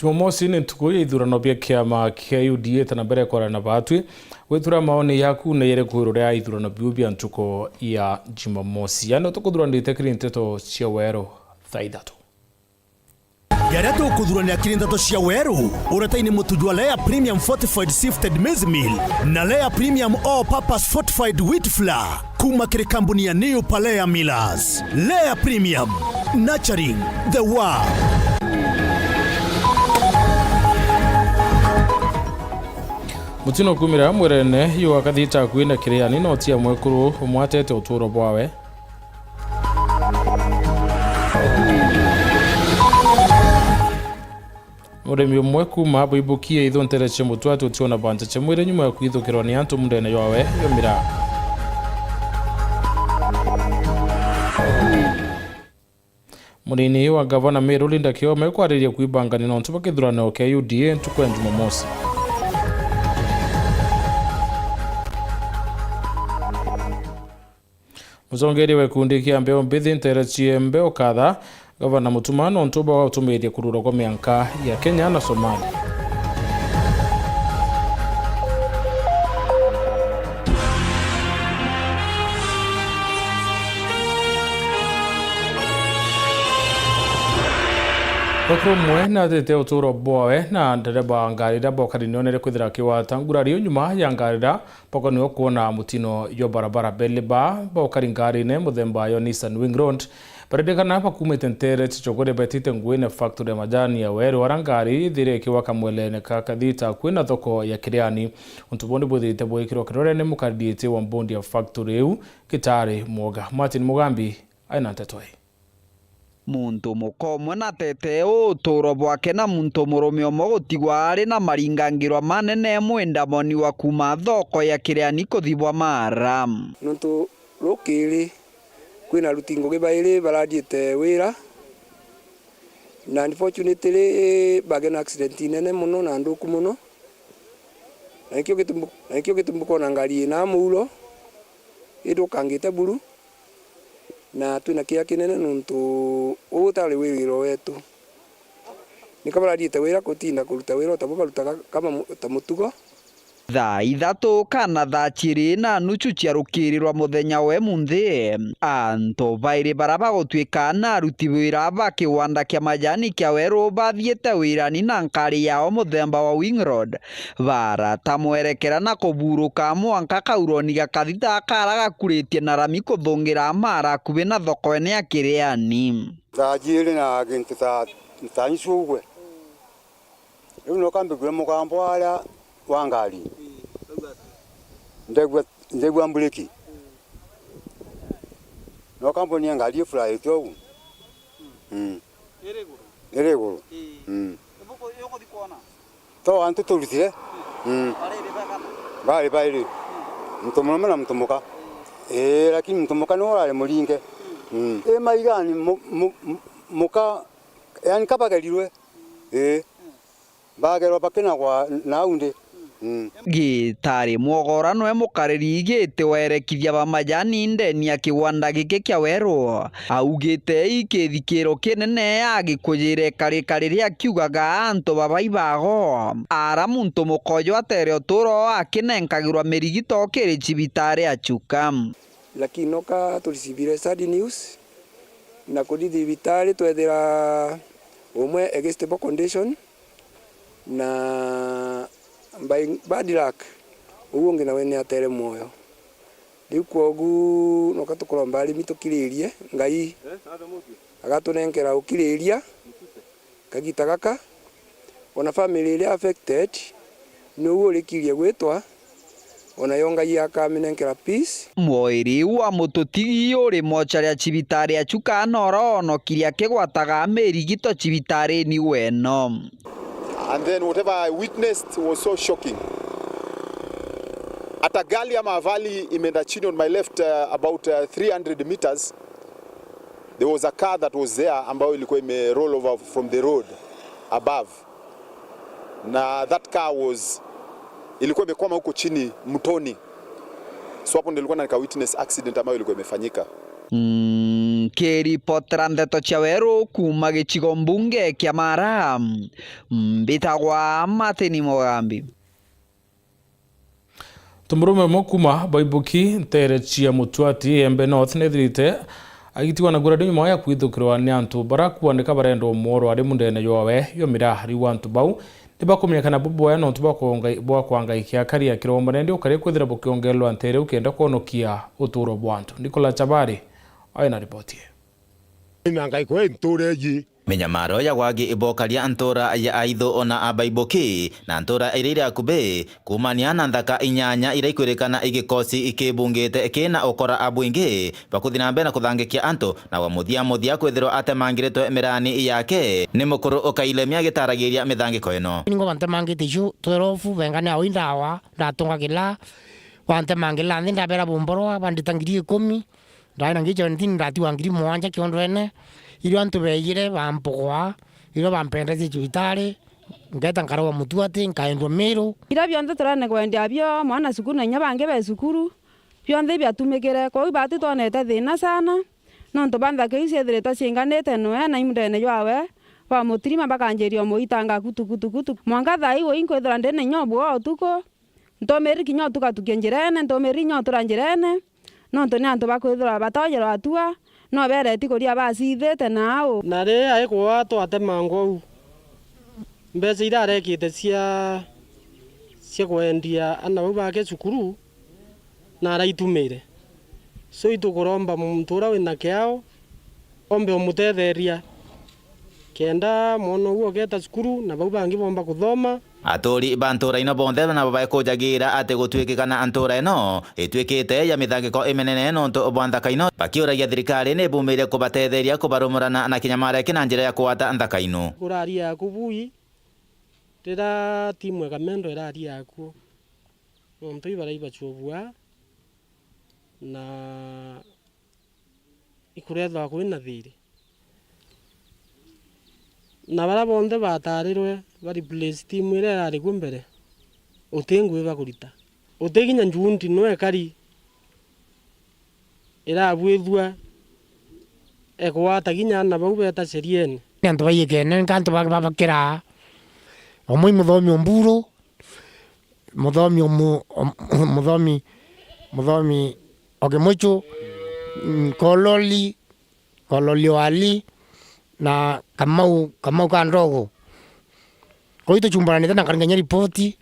Jumamosi ni ntuku ya ithurano bia kiama kia UDA tana mbere kwa na batwi withura maoni yaku na yere kwiro ya ithurano bia ntuku ya Jumamosi yani tukuthuranite kirinteto cia wero thaithatu Yareto kudhurania kirinteto cia wero urataini mutujwa Lea Premium Fortified Sifted Maize Meal na Lea Premium All Purpose Fortified Wheat Flour kuma kiri kampuni ya New Palea Millers. Lea Premium, nurturing the world. Mutino kumira mwirene yu akathita kwina kiriani no tia mwekuru mwatete uturo bwawe Muremi mweku mabuibukie ithontere che mutwatu tiona banja che mwire nyuma ya kwithukirwa ni antu mundene yawe yomira Munini wa gavana Meru Linda Kiome kwariria kuibangani no ntuba kithurano kia UDA ntuku ya Jumamosi Muzongeri we kundi kia mbeo mbithi ntere chie mbeo kadha gavana Mutumano ntuba wa utumiria kurura kwa mianka ya Kenya na Somalia Okro mwe na tete uturo bwawe na ndereba ngarira bokari nionere kwithira kiwata ngurari nyuma ya ngarira poko ni okuona mutino yo barabara Beleba bokari ngarine muthemba yo Nissan Wing Road paredekana hapa kumete ntere chichogore betite nguine factory ya majani ya Weru warangari thire kiwaka mwelene kakathita kwina thoko ya Kiriani untubondi buthite bwikiro kirorene mukadite wa mbondi ya factory eu Kitari Mwoga Martin Mugambi aina tetoi Muntu mukomwe na tete uturo bwake na muntu murume omwe gutigwa ari na maringangirwa manene mwendamoni wa kuma thoko ya Kiriani kuthibwa Mara nuntu rukiri kwina rutingo gibaire baradiete wira na unfortunately bagena accident nene muno na nduku muno na ikyo gitumbuko na ngari na mulo idukangite buru na twina kia kinene nuntu utari wiro wetu nikabaradiete wira kutinda kuruta wira tabubaruta kama tamutugo Thaa ithatu kana thaa chiri na nuchu cia rukirirwa muthenya we munthi antu bairi baraba gutwika na aruti wira ba kiwanda kia majani kia Weru bathiete wirani na nkari yao muthemba wa Wing Road barata mwerekera na kuburuka mwanka kauroni gakathita kara gakuritie na rami kuthungira Mara kubi na thoko ene ya Kiriani thaa jiri na gintu ta nsugwe no kambe gwe mukambo ala wangari ndegwa mbuleki no kampuni ya ngari fly to eregoro yoko dikona to antu tulitire bale mtumoma na mtumuka lakini mtumuka no wale mulinge maigani muka yani kabagalirwe bagerwa bakena kwa naunde Gitari Mwogora noe mukariri igite werekithia ba majani ndeni ya kiwanda gike kia Weru augite ikithikiro kinene agikujire karikariria kiugaga antu babai bago ara muntu mukoyo atere uturo akinenkagirwa mirigito kiri cibitari achuka lakini noka tulisibire sad news na kudithi vitari twethira umwe against condition na by bad luck uonge na wene atere moyo dikwogu no katukora mbali mitukiririe ngai agatunenkera ukiriria kagita gaka ona family ile affected no ulikirie gwetwa ona yonga yakaminenkera peace Moiri wa mututigi uri mocharia cibitari achuka noro no kiria kegwataga merigito cibitari ni weno. And then whatever I witnessed was so shocking. At Agaliama Valley in Mendachini on my left, about 300 meters, there was a car that was there ambayo ilikuwa ime roll over from the road above. Na that car ilikuwa imekwama huko chini mtoni. So hapo ndio nilikuwa nika witness accident ambayo ilikuwa imefanyika. Kiripotera ndeto cia weru kuma gicigo mbunge kia Mara, mbitagwa Martin Mugambi. Tumurume mokuma baibuki ntere cia Mutwati Embe North nethirite agitiwa na guradi nyuma ya kwithukirwa ni antu barakuandika barendo moro ari mundene yowe yomira hari wantu bau nibakumenyekana buboya no bwa kwangaikia karia kiromba nende ukari kwithira bukiongelwa ntere ukenda konokia uturo bwantu. Nicola Chabari aina ripoti Nangaiko ntureji Menyamaro ya wagi ibokaria antora ya aidho ona abaiboki na antora iriria kube kumania na nthaka inyanya iraikwirikana igikosi ikibungite kina okora abwingi bakuthina mbe na kuthangikia anto na wamuthia kwithirwa atemangiritwe mirani yake ni mukuru ukailemia gitaragiria mithangiko ino ningo bantemangite ju twerofu bengane au indawa ndatungagila bantemangila nda bera bomboro banditangiri 10 ndaina ngicho ntin ndatiwa ngiri mwanja kiondwene iro antu beire bampogwa iro bampendeze chuitare ngeta ngarawa Mutwati nkaendwa Meru ira bionde turane kwendia byo mwana sukuru na nyabange be sukuru bionde byatumikire ko ibati tonete thina sana nonto banda keise direta singanete noe na imdene yawe ba mutirima bakanjerio moitanga kutu mwanga thai wo inko durande ne nyobwo tuko ntomeri kinyo tukatukenjerene ntomeri nyo turanjerene nonto ne anto bakwithura batoyero atua no bereti kuria basithete nao na re aikwa twatemango mbese irare kite cia kwendia ana bau bake cukuru na araitumire so itukuromba mtura wina kiao ombe omutetheria kenda mono uo geta cukuru na bau bangi bomba kuthoma atori bantura ino bonde na babae kujagira ate gutwikikana antura ino itwikite ya mithangiko imenene nonto obwanthaka ino bakiuragia thirikari ni bumire kubatetheria kubarumurana na kinyamara kina njira ya kuwata nthaka ino kuraria kubui rira timwe kamendo iraria akuo nonto ibaraiba chobua na ikuretha kwina thiri na bara bonde batarirwe bari place team ire ari kumbere utengwe bakurita uteginya njundi no ekari ira bwithwa ekwata ginya na bau beta seriene nto bayikene nkanto bakira omwe muthomi omburo muthomi ogemocho kololi wali na kamau kandogo koito chumbaranite na karanganya ripoti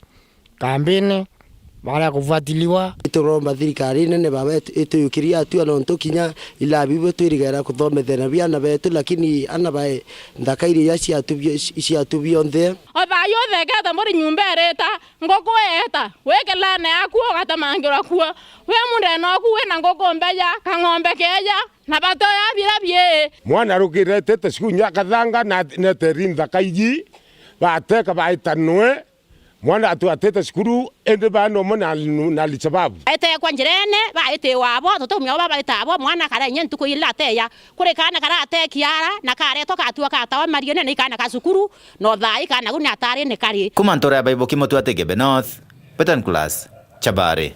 kambene mara kufuatiliwa ituromba thirikari nene baba ituyukiria atua no ntukinya ila bibo twirigera kuthomethera biana betu lakini ana bae ndakairi ya ciatubio nthe obayo thegeta muri nyumbereta ngoko eta wekelane akuo gatamangirwa kuo we mundeno kuwe na ngoko mbeya kang'ombe keya na batoya birabie mwana rukirete tesikunya kathanga na terinda kaiji bateka baitanwe mwana atwatete skuru ende bano mona na lichababu ete kwa njirene ba ete wabo totumya baba itabo mwana kara nyentu ko ilate ya kure kana kara ate kiara na kare to katua katawa marione ne kana kasukuru no thai kana gunya tari ne kari kumantora ya baiboki Mutwati Embe North Petan Class Chabari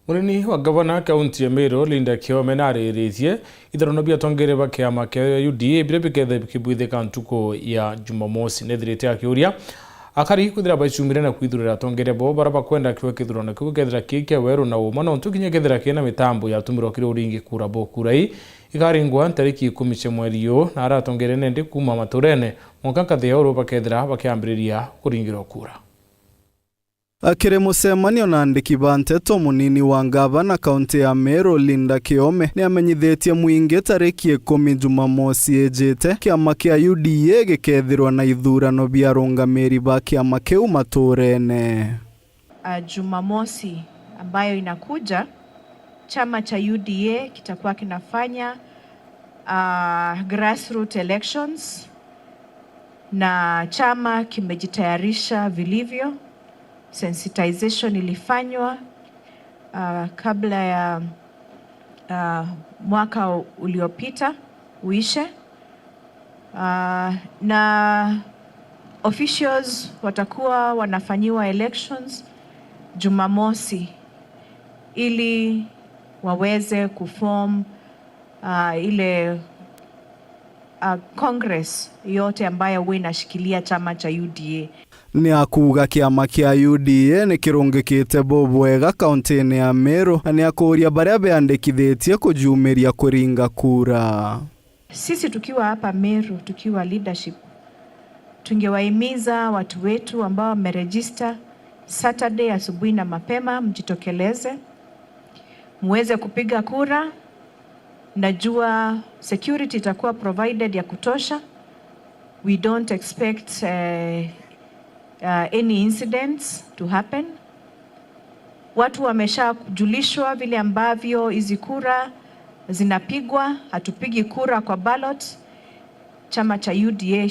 Munini wa gavana kaunti ya Meru Linda Kiome nariritie itharono bia tongere ba kiama kia UDA bire bikethe kibwithika ntuko ya Jumamosi nethirite akiuria akari kuthira baicumire na kwithurira tongere bo baraba kwenda kiwe kithurano kiwe kethira kike weru na uma no ntukinya kethira kina mitambo ya tumiro kire uringi kura bo kurai ikaringwa tariki 10 mweri yo na aratongere nende kuma maturene monka thia oro bakethira bakiambiriria kuringirwa kura Akire mucemanio na andiki ba nteto munini wa gavana kaunti ya Meru Linda Kiome ni amenyithetie mwingi tariki 10 Jumamosi ejete kiama kia UDA gikethirwa na ithurano bia rungamiri ba kiama kiu maturene. Jumamosi ambayo inakuja chama cha UDA kitakuwa kinafanya grassroots elections na chama kimejitayarisha vilivyo. Sensitization ilifanywa kabla ya mwaka uliopita uishe, na officials watakuwa wanafanyiwa elections Jumamosi ili waweze kuform ile Congress yote ambayo huwa inashikilia chama cha UDA. Ni akuga kiama kia UDA ni kirungikite bobwega kaunti-ini ya Meru ni akuria baria beandikithitie kujumiria kuringa kura. Sisi tukiwa hapa Meru, tukiwa leadership, tungewahimiza watu wetu ambao wameregister Saturday asubuhi na mapema, mjitokeleze muweze kupiga kura. Najua security itakuwa provided ya kutosha. We don't expect any incidents to happen. Watu wamesha kujulishwa vile ambavyo hizi kura zinapigwa. Hatupigi kura kwa ballot. Chama cha UDA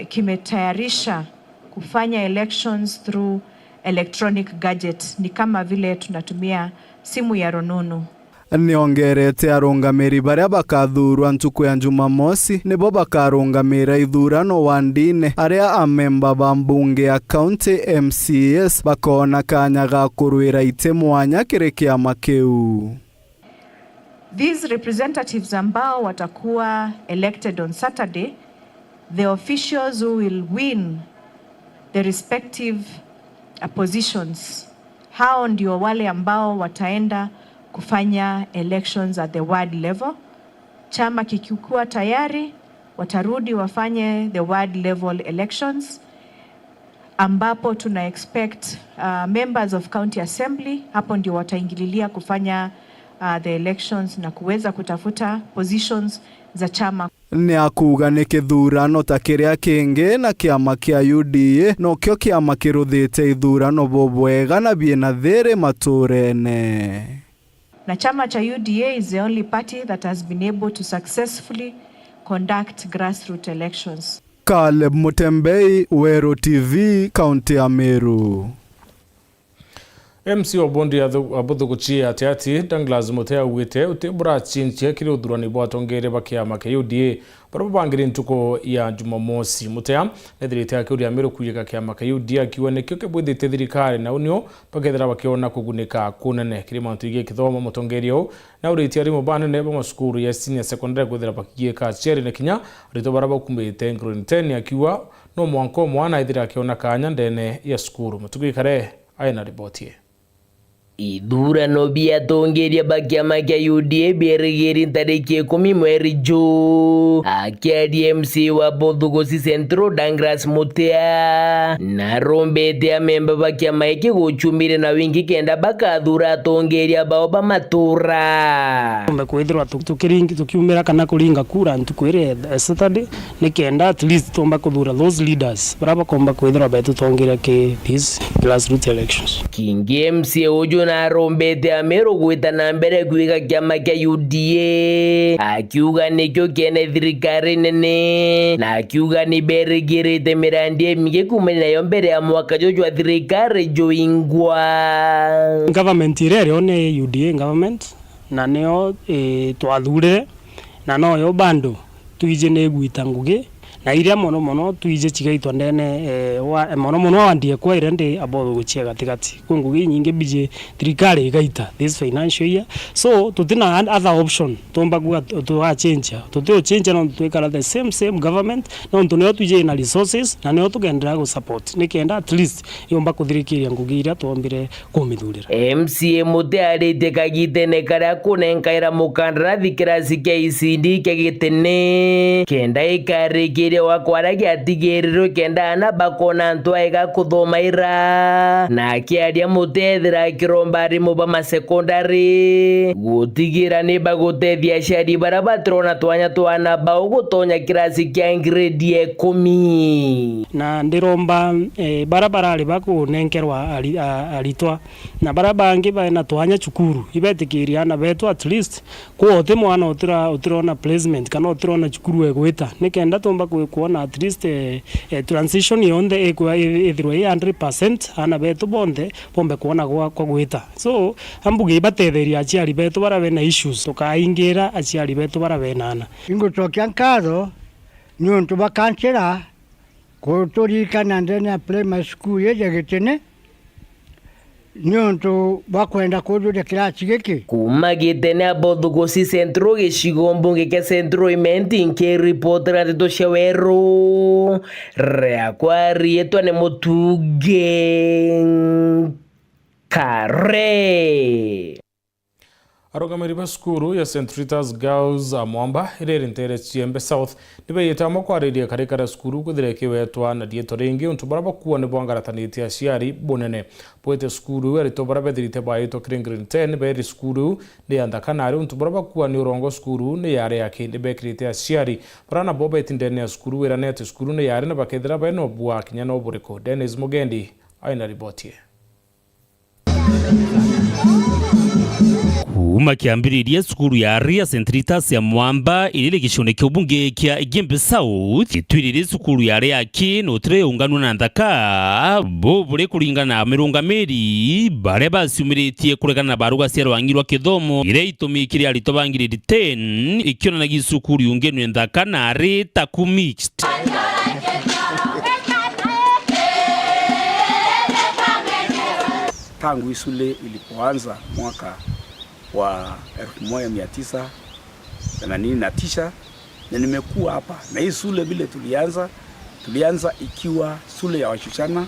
kimetayarisha kufanya elections through electronic gadget. Ni kama vile tunatumia simu ya rununu. Niongerete arungamiri baria bakathurwa ntuku ya Jumamosi nibo bakarungamira ithurano wandine aria amemba ba mbunge ya county MCS bakona kanya ga kurwira ite mwanya kiri kiama kiu. These representatives ambao watakuwa elected on Saturday, the officials who will win the respective positions, hao ndio wale ambao wataenda kufanya elections at the ward level. Chama kikikuwa tayari, watarudi wafanye the ward level elections, ambapo tuna expect members of county assembly, hapo ndio wataingililia kufanya the elections na kuweza kutafuta positions za chama. Ni akuga ni kithurano ta kiria kingi na kiama kia UDA no kio kiama kiruthite ithurano bobwega na biena thiri maturene. Na chama cha UDA is the only party that has been able to successfully conduct grassroots elections. Caleb Mutembei, Wero TV, County ya Meru. MC Obondi abuthuguchia ati Douglas Mutea wite utibura chinchie kiri uthurani bwa tongere bakiama kia UDA bara bangiri ntuko ya Jumamosi. Mutea nethirite akiuria Meru kuyika kiama kia UDA akiwa nikio kibwithite thirikari na unio bakethera bakiona kugunika kunene kiri mantu igi kithomo mutongerio na uriti ari mubane ba masukuru ya senior secondary kwethera bakigika chere ne kinya rito bara bakumbite grade 10 akiwa no mwanko mwana ithira akiona kanya ndene ya sukuru mutugikare aina ripotie. Ithurano biatongeria bakiama kia UDA bierigiri tariki 10 mweri June. Akiaria MC wa Buthuguci Central Douglas Mutea na rombete amemba bakiama iki guchumire na wingi kenda bakathura atongeria bao ba matura. Tomba kwithirwa tukiumira kana kuringa kura ntukwire Saturday ni kenda at least tomba kuthura those leaders baraba komba kwithirwa betu tongeria ke these grassroots elections. Kingi MC ujo na rombete Ameru gwita na mbere kwiga kiama kia UDA akiuga nikyo kene thirikari nene na akiuga ni berigirite mirandi mingi kumenya nayo mbere ya mwaka jojo thirikari joingwa. Government irere one UDA government na neo twathurire na no yo bando tuije ne gwita ngugi na iria mono tuije chigaitwa ndene mono wandie kwa irende abo guchia gatigati kungugi nyinge bije thirikari igaita this financial year, so tutina other option tomba gwa to change no twekala the same government no tunyo tuje na resources na nyo tugendera go support nikenda at least yomba kuthirikiria ngugi iria twombire kumithurira. MCA Mutearite kagitene karia kunenkaira mukandarathi kirasi kia ICD kagitene kenda ikarikire wakwaragia atigiriro kenda na bakona ntwaiga kuthoma ira na akiaria Mutethira kirombari muba masekondari gutigira ni bagutethia ciari bara batrona twanya twana bao gutonya kirasi kia grade 10 na ndiromba barabara ari bakunenkerwa aritwa na barabangi baina twanya cukuru ibetikiria na betu at least kuote mwana utirona placement kana utirona cukuru egwita nikenda tomba kuona at least transition yonde ethirwe 100% ana betu bonde pombe kuona kwa gwita, so ambuge batetheria aciari betu bara bena issues tukaingira aciari betu bara benana ingotokia nkatho nyontu bakancira kuturikana ndene primary school yeje gitene niontu bakwenda kuthura kirasi giki kuma gitene abothuguci centro gicigo mbunge kia centro imenti nkiripotera ndeto cia weru riakwa rietwa ni Mutungi Kare. Arogamiri ba skuru ya St. Rita's Girls Mwamba ireri ntere Chiembe South nibayita mokwareria karikara skuru kuthireke wetwa na dieto ringi untu baraba kuwa ne bwangaratanite aciari bonene poete skuru erito baraba thirite baito Green 10 beri skuru ne andakanari untu baraba kuwa ni urongo skuru ne yare yake ne bekirite aciari barana boba itindene ya skuru era net skuru ne yare na bakethira beno bwa kinyana oburiko. Dennis Mugendi aina ribotie. Kuma kiambiriria skuru ya Ria St. Rita's ya Mwamba ilile gicone kya ubunge kya Gembe South itwirire skuru ya Ria no tre ungano na ndaka bo bure kuringana na mirungamiri bare basiumiritie kuregana na baruga cia rwangirwa kithomo ire itumikire aritobangiriri 10 ikiona na gisukuru ungeno ndaka na reta ku mixed. Tangu shule ilipoanza mwaka wa 1989 na nimekuwa hapa na hii shule vile tulianza ikiwa shule ya wasichana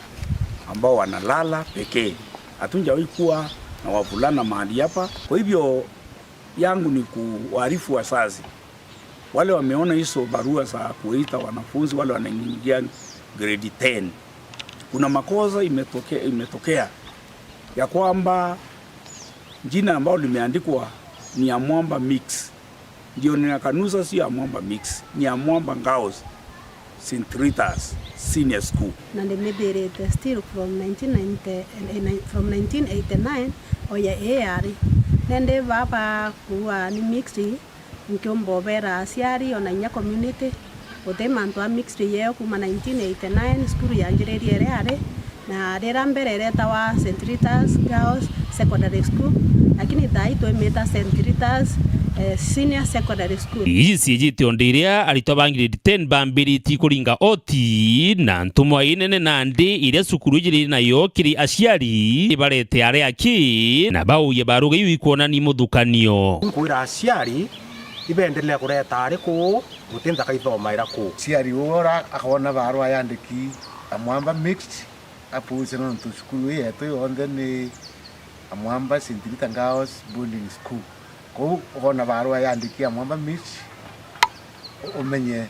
ambao wanalala pekee. Hatunjawahi kuwa na wavulana mahali hapa. Kwa hivyo yangu ni kuarifu wazazi wale wameona hizo barua za kuita wanafunzi wale wanaingia grade 10. Kuna makosa imetokea ya kwamba jina ambalo limeandikwa ni ya Mwamba Mix. Ndio ninakanusa si ya Mwamba Mix, ni ya Mwamba Girls St. Rita's Senior School. Na nimebirete still from 1989 oya eari. Nende baba kuwa ni mixed nkiumbobera aciari ona nya community. Ote mantu a mixed yeo kuma 1989 school yanjiririe eari. Na rera mbere reta wa St. Rita's Girls Secondary School, lakini thaito imeta St. Rita's Senior Secondary School. Isi jiti ondiria aritobangiriri 10 bambiriti kuringa oti na ntumwa inene nandi ile sukuru jiri nayo kiri aciari ibarete are aki na bauye baruga iwi kuona ni muthukanio. Kwira aciari ibendelea kureta ariku gutinza kaithoma iraku. Ciari ora akona barua yandiki Mwamba Mixed apuze no ntushukuru yetu onde ni Mwamba St. Rita's Girls Boarding School. Ko ona barua yandikia Mwamba Mixed omenye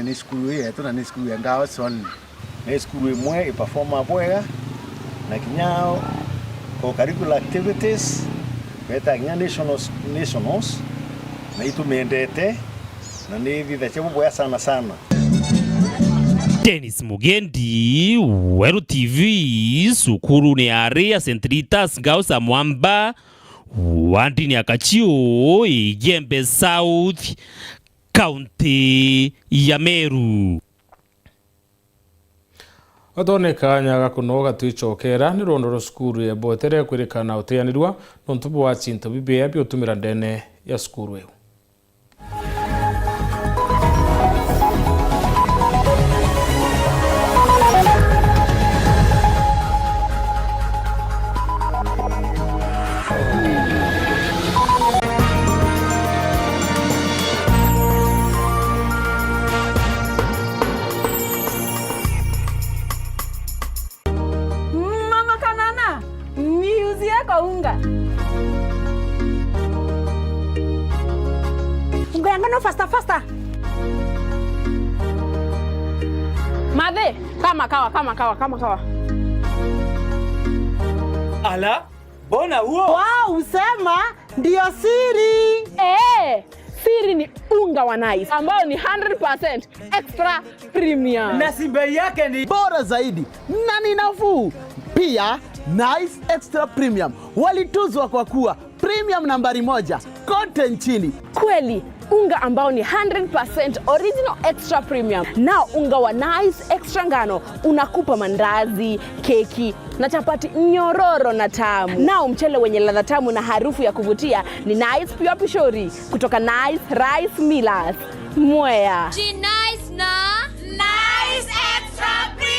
ni skulu yetu na ni skulu ya Girls only. Ni skulu imwe iperforma bwega na kinyao ko curricular activities beta kinya nationals na itumendete na ni vithache bwega sana. Dennis Mugendi, Weru TV, sukuru ni Ria St. Rita's Girls Mwamba, wandi ni Akachio, Gembe South, County ya Meru. Atoneka nyaga kunoga tuichokera ni rondoro skuru ya botere kwirikana uteanirwa nontubu wa chinto bibia byotumira ndene ya skuru eu. No faster. Madhe, kama kawa. Ala, bona huo? Wow, usema ndio siri. Siri ni unga wa Nice ambao ni 100% extra premium. Na bei yake ni bora zaidi na ni nafuu. Pia Nice Extra Premium walituzwa kwa kuwa premium nambari 1 kote nchini. Kweli, unga ambao ni 100% original extra premium. Nao unga wa Nice Extra ngano unakupa mandazi, keki na chapati nyororo na tamu. Nao mchele wenye ladha tamu na harufu ya kuvutia ni Nice Pure Pishori kutoka Nice Rice Millers, Mwea. Nice na Nice Extra Premium.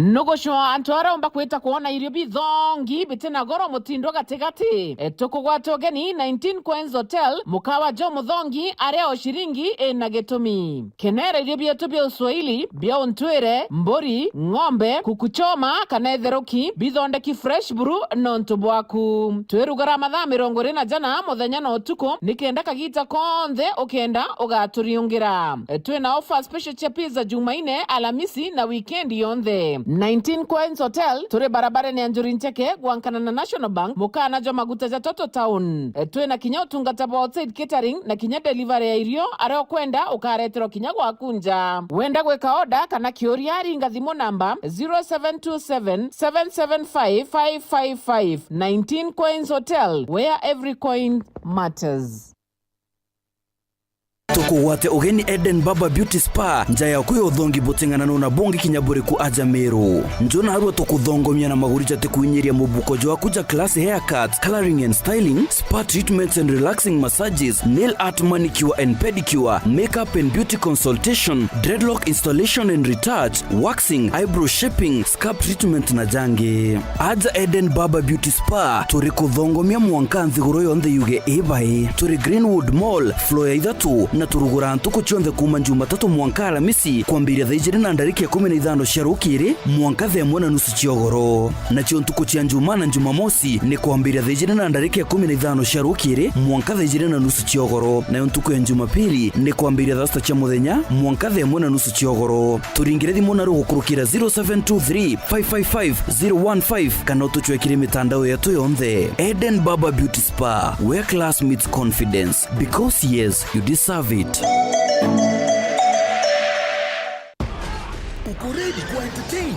Nogosho antwara umba kweta kuona irio bithongi bitena goro mutindo gategati. Tukugwatwo geni 19 Coins Hotel mukawa jo muthongi areo shiringi na getumi. Kenera irio bietu bia Uswahili bia ontwere mbori ng'ombe kukuchoma kana etheroki bithondeki fresh brew nontu bwaku. Twerugara mathaa 20 jana muthenya no tuko nikenda kagita konthe ukenda ugaturiungira. Twina offer special cha pizza Jumaine, Alhamisi na weekend yonthe. 19 Coins Hotel turi barabara ni Anjuri Ncheke gwankana na National Bank mukana jo maguta ja Toto Town. Twina kinya utungata bwa outside catering na kinya delivery ya irio areo kwenda ukaretero kinya gwakunja. Wenda gweka order kana kioria ringa thimo namba 0727 775 555. 19 Coins Hotel, where every coin matters. Tukuwate ugeni Eden Baba Beauty Spa njaya kuyo thongi botengana na bongi kinyabure ku aja Meru. Njona harua tukuthongomia na maguricha tekuinyiria mubuko jwa kuja class haircuts, coloring and styling, spa treatments and relaxing massages, nail art, manicure and pedicure, makeup and beauty consultation, dreadlock installation and retouch, waxing, eyebrow shaping, scalp treatment na jange. Aja Eden Baba Beauty Spa turi kuthongomia mwankanthi goro yonthe yuge ebai. Turi Greenwood Mall floor ya ithatu na turugura ntuko chionde kuma Jumatatu mwanka Alhamisi kwambiria thaijiri na ndariki ya 15 cia rukiri mwanka the mwana nusu ciogoro. Na chio ntuko cia Juma na Jumamosi ni kwambiria thaijiri na ndariki ya 15 cia rukiri mwanka thaijiri na nusu ciogoro. Na ntuko ya Jumapili ni kwambiria thasta cia muthenya mwanka the mwana nusu ciogoro. Turingire thimu na rugukurukira 0723 555 015 kana tuchwekire mitandao yetu yonthe. Eden Baba Beauty Spa, where class meets confidence, because yes, you deserve it. Uko ready kwa entertain?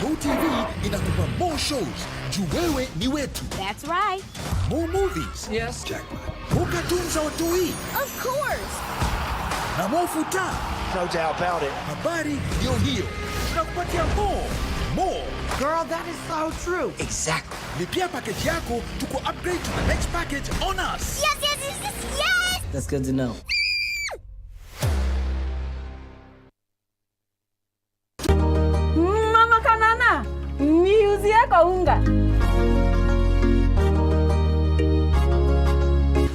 GoTV inakupa more shows. Juu wewe ni wetu. That's right. More movies. Yes. Jackpot. More cartoons za watoi. Of course. Na more futa. No doubt about it. Habari ndio hiyo. Tunakupatia more. Girl, that is so true. Exactly. Lipia package yako tuko upgrade to the next package on us. Yes, yes, yes, yes, yes. That's good to know. Mama Kanana, niuzie kwa unga.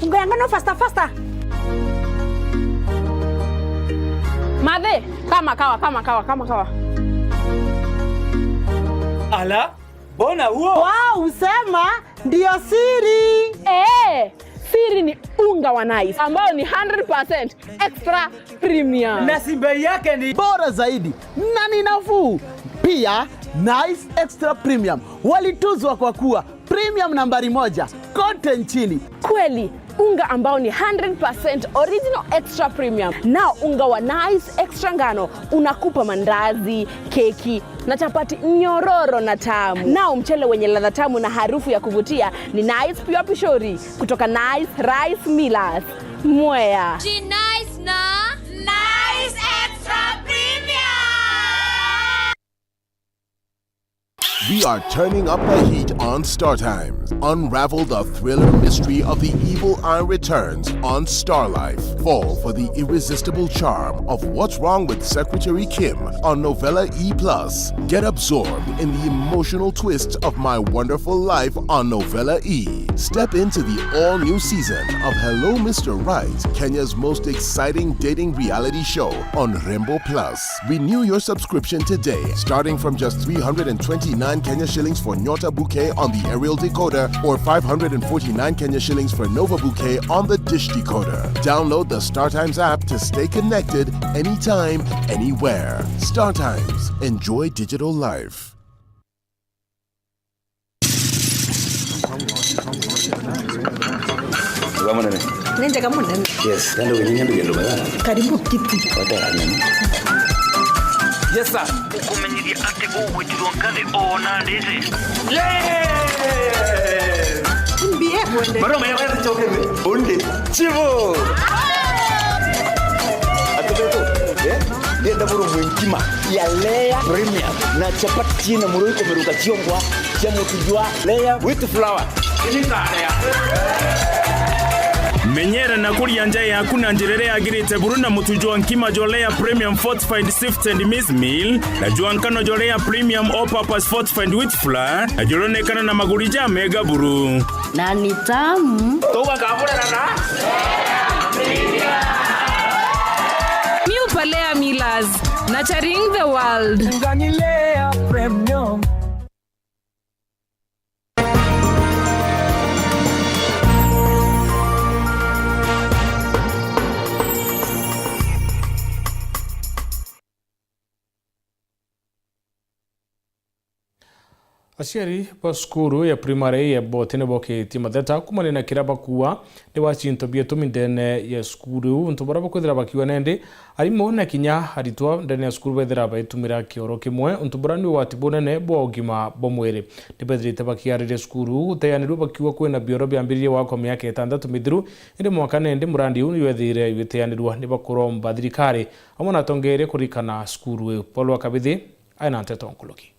Unga yangu faster. Madhe, kama kawa. Ala, bona huo? Wow, usema ndio siri. Siri ni unga wa Nice ambao ni 100% extra premium. Na bei yake ni bora zaidi na ni nafuu. Pia Nice Extra Premium walituzwa kwa kuwa premium nambari 1 kote nchini. Kweli, unga ambao ni 100% original extra premium. Na unga wa Nice Extra ngano unakupa mandazi, keki na chapati nyororo na tamu. Na mchele wenye ladha tamu na harufu ya kuvutia ni Nice Pure Pishori kutoka Nice Rice Millers. Mwea. Nice na Nice Extra Premium. We are turning up the heat on Star Times. Unravel the thriller mystery of the evil eye returns on Star Life. Fall for the irresistible charm of What's Wrong with Secretary Kim on Novella E+. Get absorbed in the emotional twists of My Wonderful Life on Novella E. Step into the all-new season of Hello Mr. Right, Kenya's most exciting dating reality show on Rainbow Plus. Renew your subscription today, starting from just 329 Kenya shillings for Nyota Bouquet on the aerial decoder or 549 Kenya shillings for Nova Bouquet on the dish decoder. Download the StarTimes app to stay connected anytime, anywhere. StarTimes. Enjoy digital life. Nende kama nani? Yes, ndio wenyewe bana. Karibu kiti. Yes sir. Ukumenyiria ate uwe turonkale ona ndeze. Mbie kwende. Mara maya wewe choke bonde. Chivo. Atoto. Ndio ndaburu mwenkima ya layer premium na chapati china muruko meruka chiongwa cha mutujwa layer with flour. Ini kada ya. menyera na kuria nja yaku na njirere yagirite buru na mutujo nkima jolea premium fortified sifted maize meal na juankano jolea premium all purpose fortified wheat flour na jolonekana na magurija mega buru na ni tamu toka kabura na New Palea Millers, nurturing the world. Nganilea premium. Aciari ba skuru ya primary ya botene boke timatheta kumane na kiraba kuwa ni wachinto bietu mindene ya skuru ntubara bakwithira bakiwa nende arimo na kinya aritwa ndene ya skuru bethira baitumira kioro kimwe ntubara ni watibonene bo ogima bomwere nibethirite bakiarire skuru utayanirwa bakiwa kwena bioro byambiririe wako myaka 6 mithiru inde mwaka nende murandi unu yethire yutayanirwa ni bakuromba thirikari amona tongere kurikana skuru Paul Wakabithi aina nteto nkuluki.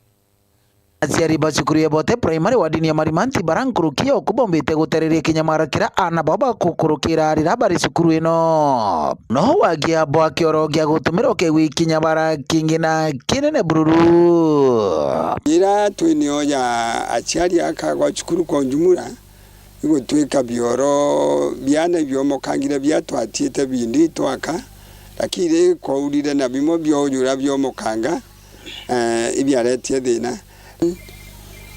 Aciari ba cukuru ya bote primary wadini ya Marimanti barankurukia okubombete gutereria kinyamarakira ana baba kukurukira arira bari cukuru ino no wagia bwa kiorogia gutumira kewi kinyabara kingina kinene bururu ira twinio ya aciari akagwa cukuru kwa njumura igutwika bioro biana byomokangire byatwatiete bindi twaka lakini kwaurire na bimo byonyura byomokanga ibyaretie thina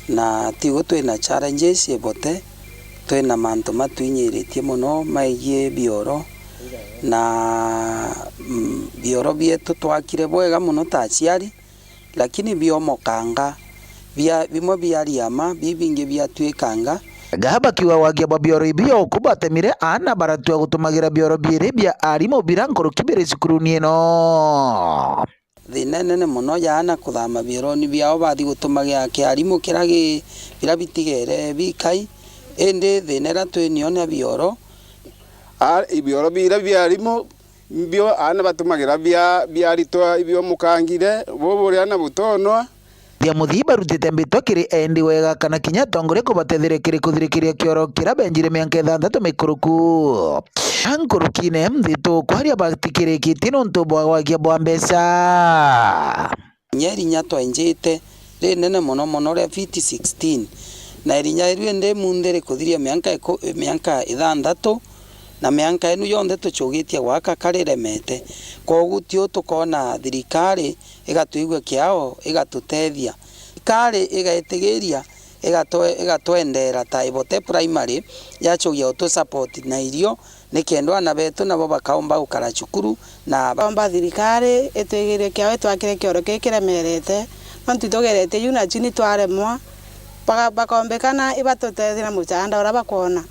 na tigo twina challenges ebote twina manto matwinyiritie muno maigie bioro na bioro bietu twakire bwega muno ta aciari lakini biomokanga bimwe biariama bibingi biatwikanga gahaba kiwa wagia bwa bioro ibio kubatemire ana baratwa gutumagira bioro bire bia arimo birankoro kibere sikuruni no thina nene muno yana kuthama bioroni biao bathi gutumagia kiarimo kiragi birabitigere bikai ende thina ra twiniona bioro ibioro bira biarimo bio ana batumagira biaritwa ibio mukangire bobore ana butonwa dia muthiba rutite mbito kiri endi wega kana kinya tongore ko batethire kiri kuthirikiria kioro kira benjire mianke 6 mikuruku ankurukine mthito kwaria batikire kitino ntobwa wagia bwa mbesa nyeri nyato enjete re nene mono mono re 16 na irinya iru nde mundere kuthiria mianka 6 na mianka enu yonde tuchugitie gwaka kareremete kogutio tukona thirikari igatuigwe kiao igatutethia kare igaetigeria igatwendera ta ibote primary yachogia auto support na irio nikendo ana betu nabo bakaomba gukara cukuru na bomba thirikari etwigire kiao twakire kioro kikiremerete mantitogerete yuna chini twaremwa bakombekana ibatutethia muchanda ora bakona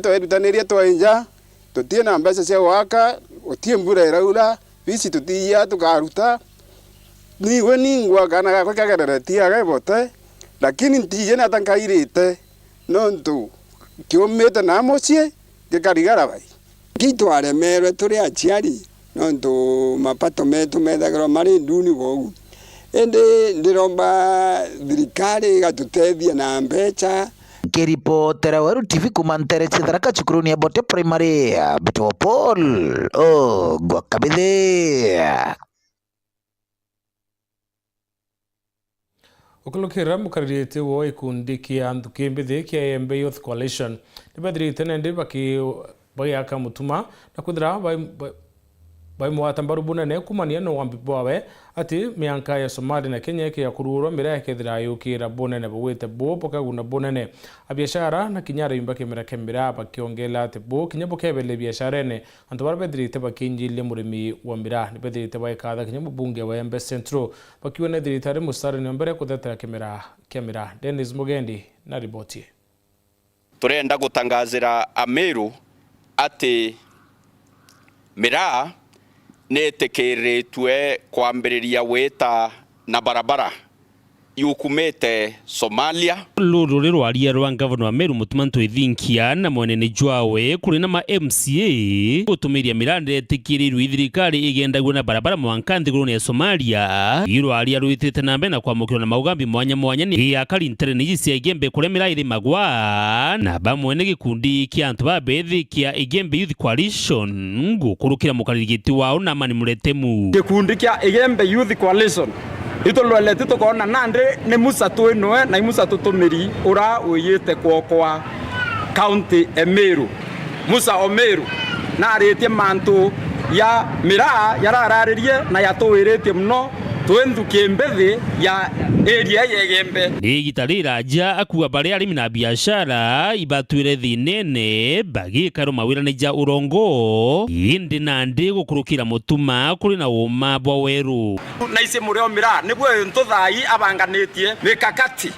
twedutanirie twenja tutie na mbeca cia gwaka utie mbura iraura bisi tutia tukaruta niwe ningwa kana gakwe kagereretia gebote lakini ntije na tankairite nontu kiumite na mucie gikarigara bai gitware merwe turi aciari nontu mapato metu methagirwo mari nduni gogu ende ndiromba thirikari gatutethia na mbeca Kiripotera Weru TV kumantere Tharaka Chukuruni ya bote primary Bito Paul Gwakabithe Ukulukira mukaririte wo ikundi kia ndukimbithi kia Embe Youth Coalition nibethirite nende bagiaka mutuma na kuthira baimwata bunene kumania no wambi bwawe ati mianka ya Somali na Kenya ya kururwa mira kethira yukira bunene bwite bopo kaguna bunene abiashara na kinyara yumba kemera kembira bakiongela ati bo kinyabo kebele biashara ne anto barbedrite bakinjile murimi wa mira nibedrite baikada kinyabo bunge wa Embe Central bakione diritare musare nombere kudetera kemera Dennis Mugendi na riboti turenda gutangazira Ameru ati mira netekeretwe kwambiriria weta na barabara yukumite Somalia. Lulu rwaria rwa Governor wa Meru Mutumanto Ithinkia na mwenene jwawe kuri na ma MCA gutumiria mirande tikiriru ithirikari igendagwe na barabara mwankanthi guru ya Somalia irwaria ruitite nambe na kwamukirwa na maugambi mwanya ni ya karintere ni cia igembe kuremera iri magwa na bamwe ne gikundi kia antu babethi kia igembe youth coalition gukurukira mukarigiti wao na mani muretemu gikundi kia igembe youth coalition itolwele tukona nande ne musa twinoe na musa tutumiri ura uyite kwa county Emeru Musa Omeru na aretie mantu ya miraa yarararirie na yatuwiretie mno twenduke mbethi ya area yegembe nigitarira ja akuwa bare arimi na biashara ibatwire thinene bagikaro mawira neja urongo indi nandi gukurukira mutuma kuri na uma bwa weru na ise mureo miraa nibwo ntuthai abanganitie mikakati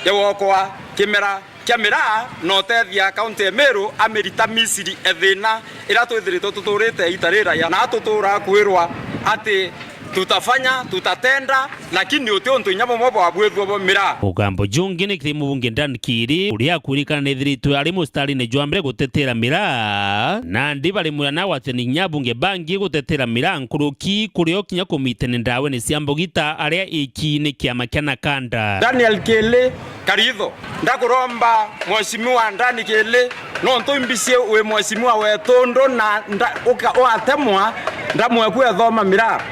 yewokwa kimera Kamera no tethia county Emeru amerita Misiri ethina ira twithirito tuturite itarira ya na tutura kwirwa ati tutafanya tutatenda lakini utio ntunyamo mobo abwethwo bo mira ugambo jungi ni krimu bunge ndankiri uria kurikana nethiritu ari mustari ne jwambre gutetera mira na ndi bali murana wateni nyabunge bangi gutetera mira nkuruki kurio kinya komitene ndawe ni siambogita aria iki ni kiama kana kanda Daniel Kele Karitho ndakuromba mheshimiwa ndani Kele no ntumbisie we mheshimiwa wetondo na oatemwa ndamwe kwethoma mira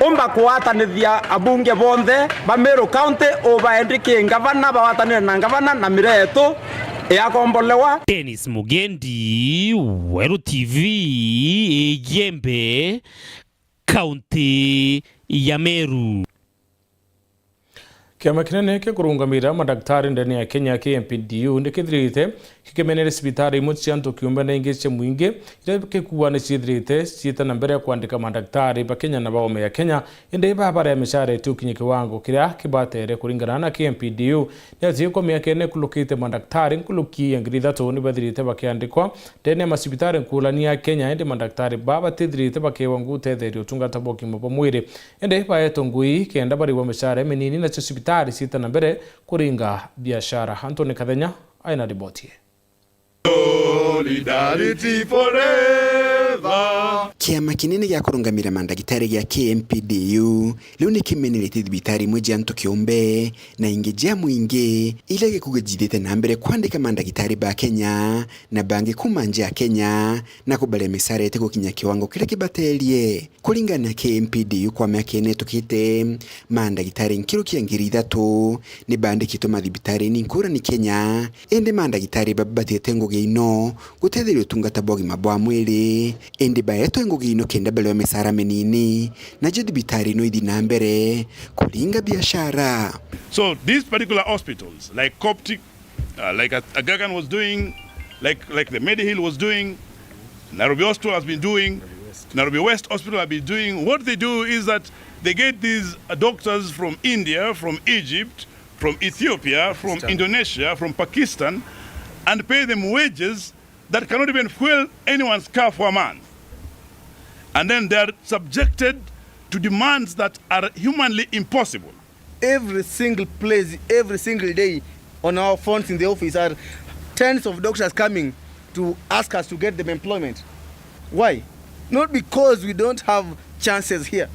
umba kuwatanithia abunge bonthe ba Meru County obaendike ngavana bawatanire na ngavana na mireto yakombolewa. Dennis Mugendi, Weru TV, Igembe, County ya Meru. Kiama kinene kia kurungamira madaktari ndani ya Kenya KMPDU ndikithirite kikimenere sibitari imwe cia antu kiumbe na ingi cia mwingi ira kikuwa ni cithirite ciita na mbere ya kuandika madaktari ba Kenya na baome ya Kenya indi babara ya mishahara itukinye kiwango kiria kibatere kuringana na KMPDU ni azie kwa miaka ene kulukite madaktari nkuluki ya ngiri thatu ni bathirite bakiandikwa ndani ya masibitari nkulani ya Kenya indi madaktari baba tithirite bakiwa ngutetheri utungata boki mbo mwiri indi baeto ngui kenda bari wa mishahara menini na sibitari sita na mbere kuringa biashara. Antoni Kathenya aina riboti. Solidarity forever. Kiama kinene gya kurungamira mandagitari gya KMPDU leo ni kimenelete thibitari mwe janto kiombe na ingejea mwingi ile gekugejidete na mbere kwandika mandagitari ba Kenya na bangi kumanje ya Kenya na kubale misare teko kinya kiwango kile kibatelie kulingana na KMPDU kwa miaka ene tukite mandagitari nkiru kiangiri thatu ni bandi kitoma thibitari ni nkura ni Kenya ende mandagitari babatete ngogino gutetheri utungata bogi mabwa mwili ende baeto ngogino kenda bale wa misara menini na jithibitari no idina mbere kulinga biashara. So these particular hospitals like Coptic like Aga Khan was doing like the Medihill was doing, Nairobi Hospital has been doing, Nairobi West Hospital have been doing, what they do is that they get these doctors from India, from Egypt, from Ethiopia, from Indonesia, from Pakistan, and pay them wages that cannot even fuel anyone's car for a month. And then they are subjected to demands that are humanly impossible. Every single place, every single day on our phones in the office are tens of doctors coming to ask us to get them employment. Why? Not because we don't have chances here,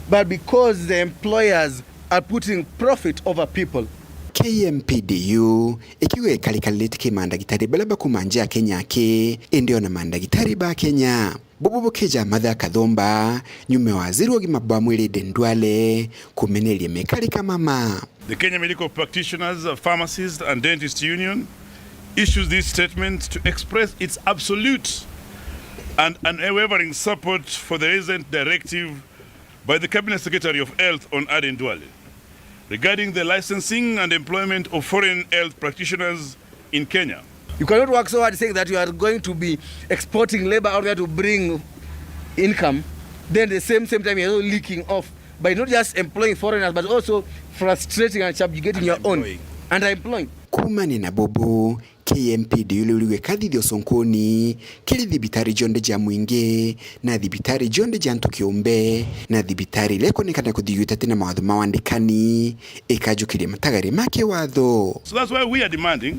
but because the employers are putting profit over people. KMPDU ikiwe kalikalete ke mandagitari bala bakumanje ya Kenya ke ndio na mandagitari ba Kenya Bobo Keja Madha Kadhomba nyume waziri wa gimabwa mwili Dendwale kumenelie mekalika mama. The Kenya Medical Practitioners, Pharmacists and Dentists Union issues this statement to express its absolute and unwavering support for the recent directive by the Cabinet Secretary of Health on Aden Duale regarding the licensing and employment of foreign health practitioners in Kenya. You cannot work so hard saying that you are going to be exporting labor out there to bring income, then the same time you're leaking off by not just employing foreigners but also frustrating and subjugating your own. Underemploying. Kumani na bobo KMPDU liuliwe kathithio Sonkoni kiri thibitari jonde ja mwingi na thibitari jonde ja ntukiumbe na thibitari lekonekana kuthiyuta tena mawatho mawandikani ikajukiria matagari make watho. So that's why we are demanding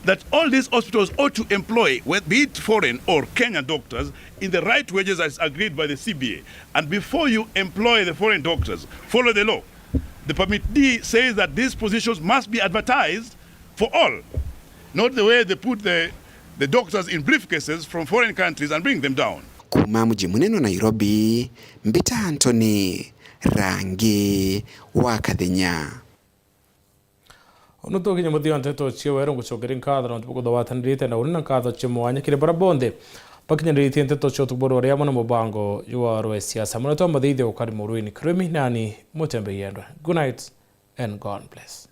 that all these hospitals ought to employ, be it foreign or Kenyan doctors, in the right wages as agreed by the CBA. And before you employ the foreign doctors, follow the law. The Permit D says that these positions must be advertised for all, not the way they put the doctors in briefcases from foreign countries and bring them down. Kuma mji munene Nairobi, Mbita Anthony, Rangi wa Kathenya. Onuto kinyo muthio nteto chio wero nguchokeri nkadra ntuko dawatanirite na urina nkadho chimwanya kire barabonde pakinyanirite nteto chio tuboro ria mono mubango yuwa roe siasa mono to mathithio ukari muruini krimi nani mutembe yendwa. Good night and God bless.